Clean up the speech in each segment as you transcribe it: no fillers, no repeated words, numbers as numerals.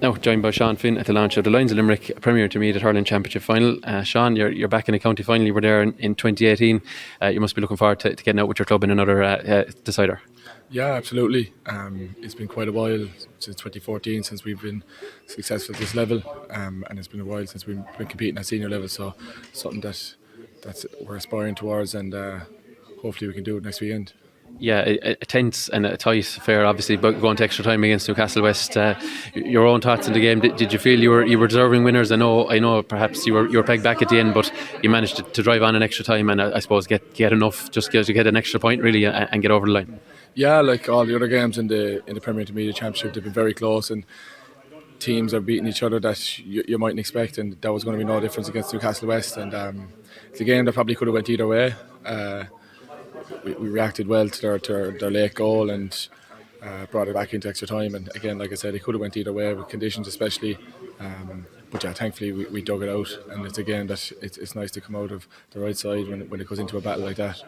Now joined by Sean Finn at the launch of the Lions of Limerick Premier Intermediate Hurling Championship Final. Sean, you're back in the county final. You were there in 2018. You must be looking forward to getting out with your club in another decider. Yeah, absolutely. It's been quite a while, since 2014, since we've been successful at this level, and it's been a while since we've been competing at senior level. So something that's we're aspiring towards, and hopefully we can do it next weekend. Yeah, a tense and a tight affair, obviously, but going to extra time against Newcastle West. Your own thoughts in the game? Did you feel you were deserving winners? I know. Perhaps you were pegged back at the end, but you managed to drive on an extra time, and I suppose get enough just to get an extra point really and get over the line. Yeah, like all the other games in the Premier Intermediate Championship, they've been very close, and teams are beating each other that you mightn't expect, and that was going to be no difference against Newcastle West. And it's a game that probably could have went either way. We reacted well to their late goal and brought it back into extra time. And again, like I said, it could have went either way with conditions especially. But yeah, thankfully we dug it out, and it's a game that it's nice to come out of the right side when it goes into a battle like that.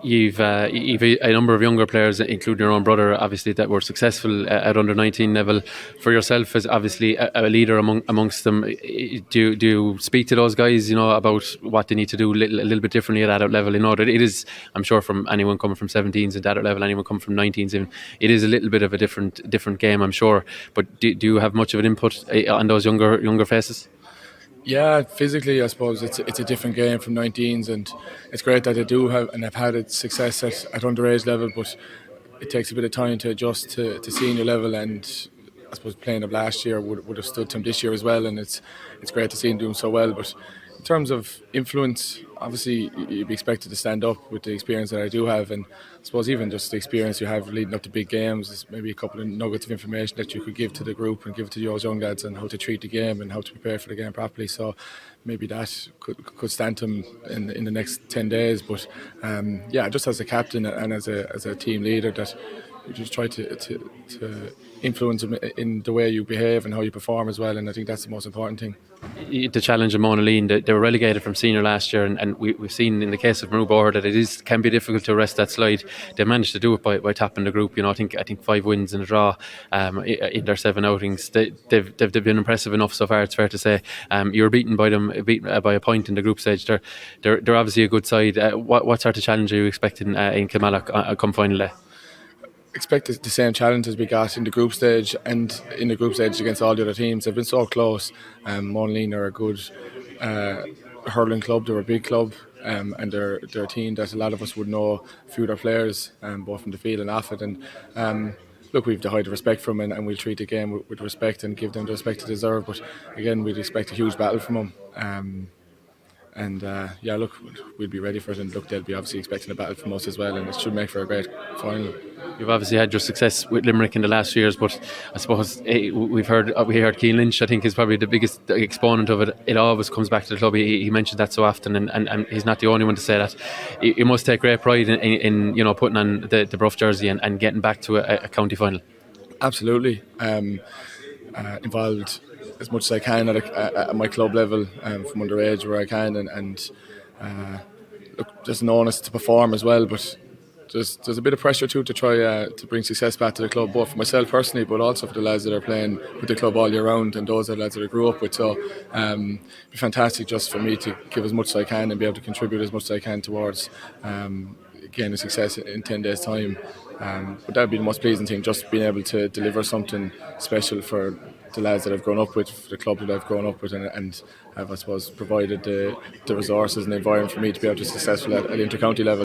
You've a number of younger players, including your own brother, obviously, that were successful at under 19 level. For yourself, as obviously a leader amongst them, do you speak to those guys, about what they need to do a little bit differently at adult level? That it is, I'm sure, from anyone coming from 17s at adult level, anyone coming from 19s, even, it is a little bit of a different game, I'm sure. But do you have much of an input on those younger faces? Yeah, physically, I suppose it's a different game from 19s, and it's great that they do have and have had its success at underage level, but it takes a bit of time to adjust to senior level, and I suppose playing up last year would have stood to him this year as well, and it's great to see him doing so well. But in terms of influence, obviously you'd be expected to stand up with the experience that I do have, and I suppose even just the experience you have leading up to big games is maybe a couple of nuggets of information that you could give to the group and give to those young lads on how to treat the game and how to prepare for the game properly. So maybe that could stand them in the next 10 days. But just as a captain and as a team leader, that you just try to influence them in the way you behave and how you perform as well, and I think that's the most important thing. The challenge of Monaleen, they were relegated from senior last year, and we've seen in the case of Maru that can be difficult to arrest that slide. They managed to do it by topping the group. I think 5 wins and a draw in their 7 outings. They've been impressive enough so far, it's fair to say. You were beaten by them by a point in the group stage. They're obviously a good side. What sort of challenge are you expecting in Kilmallock come final day? Expect the same challenge as we got in the group stage, and in the group stage against all the other teams. They've been so close. Monaleen are a good hurling club. They're a big club, and they're a team that a lot of us would know a few of their players, both from the field and off it. And look, we've the height of respect from them, and we'll treat the game with respect and give them the respect they deserve. But again, we'd expect a huge battle from them. Look, we'll be ready for it, and look, they'll be obviously expecting a battle from us as well, and it should make for a great final. You've obviously had your success with Limerick in the last few years, but I suppose we heard Cian Lynch, I think, is probably the biggest exponent of it. It always comes back to the club. He mentioned that so often, and he's not the only one to say that. You must take great pride in putting on the Bruff jersey and getting back to a county final. Absolutely. Involved as much as I can at my club level, from underage where I can, and look, just knowing us to perform as well. But there's a bit of pressure too to try to bring success back to the club, both for myself personally, but also for the lads that are playing with the club all year round, and those are the lads that I grew up with. So it'd be fantastic just for me to give as much as I can and be able to contribute as much as I can towards gaining success in 10 days' time. But that would be the most pleasing thing, just being able to deliver something special for the lads that I've grown up with, for the club that I've grown up with, and have, I suppose, provided the resources and the environment for me to be able to be successful at inter-county level.